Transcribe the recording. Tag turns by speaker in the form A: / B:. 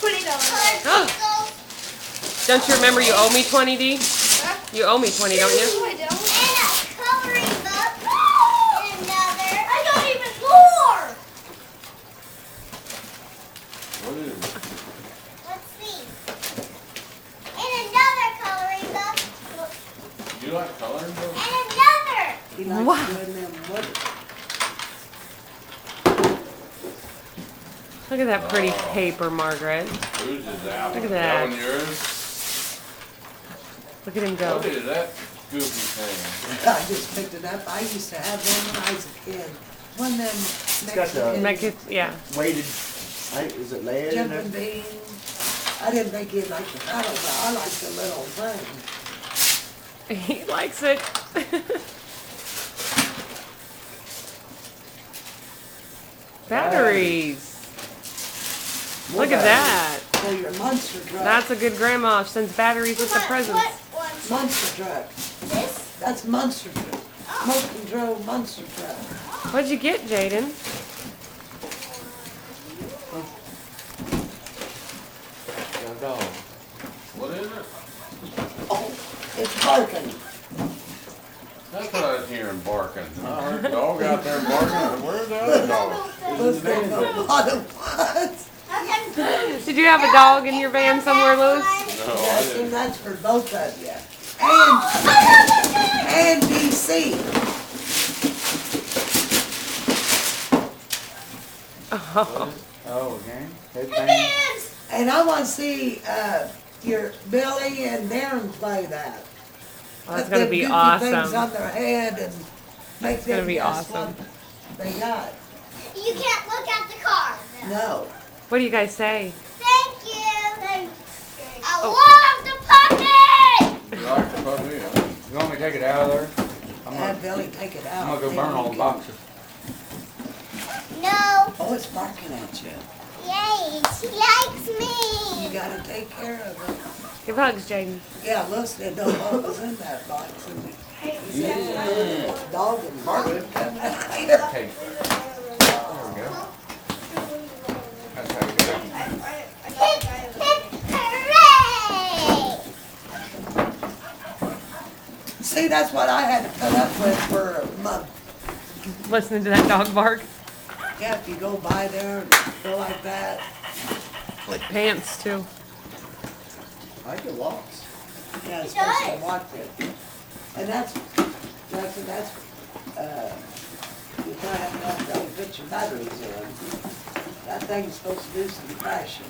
A: Put it on.
B: Don't you remember you owe me 20, D? You owe me 20, don't you?
A: No, I don't.
C: And a coloring book. And another.
A: I got even more.
D: What is it?
C: Let's see. And another coloring book.
D: You like coloring books?
C: And another.
E: He likes
B: Wow.
E: doing them with
B: Look at that pretty paper, Margaret.
D: Whose is that?
B: Look at
D: one?
B: that.
D: One yours?
B: Look at him go.
D: What is that goofy thing?
E: I just picked it up. I used to have them when I was a kid. One of them
F: got the-
E: Mexican
B: Yeah.
F: Weighted, is it lead in
E: jumping
F: there?
E: beans. I didn't think he'd like the paddle, but I like the little thing.
B: He likes it. Batteries.
F: More
B: Look at
F: batteries.
B: that.
E: For your monster truck.
B: That's a good grandma. She sends batteries with the presents.
A: What one?
E: Monster truck.
A: This?
E: That's monster truck. Smoke control monster truck.
B: What'd you get, Jaden?
F: Got a dog.
D: What is it?
E: Oh, it's barking.
D: That's what I was hearing barking. I heard the dog out there barking. Where's the other dog?
E: Let's go a lot of what?
B: Did you have a dog in your van somewhere, Louis?
D: No, I
E: Yes,
D: didn't.
E: and that's for both of you. And DC.
B: Oh.
F: Oh, okay. Headband.
E: And I want to see your Billy and Darren play that.
B: Oh, that's
E: Put
B: gonna
E: them
B: be
E: goofy
B: awesome.
E: things on their head and make
B: gonna
E: them
B: be
E: guess
B: awesome.
E: what they got.
C: You can't look at the card.
E: No.
B: What do you guys say?
C: Thank you. I
B: Oh.
C: love the puppy.
D: You like the puppy? Huh?
F: You want me to take it out of there? I'm
E: Have
F: gonna,
E: Billy take it out.
F: I'm gonna go
E: Then
F: burn
E: you
F: all the
E: can-
F: boxes.
C: No.
E: Oh, it's barking at you.
C: Yay, she likes me.
E: You gotta take care of it.
B: Give hugs, Jaden.
E: Yeah, listen, don't know what was in that box. Dog and barking coming out.
F: Okay. There we go. That's how you do it.
C: Hip, hip, hooray.
E: See, that's what I had to put up with for a month.
B: Listening to that dog bark.
E: Yeah, if you go by there and go like that.
B: Like pants, too.
F: I like it walks.
E: Yeah,
C: It
E: especially
C: does.
E: watch it. And that's, you gotta have enough to put your batteries in. That thing's supposed to do some crashing.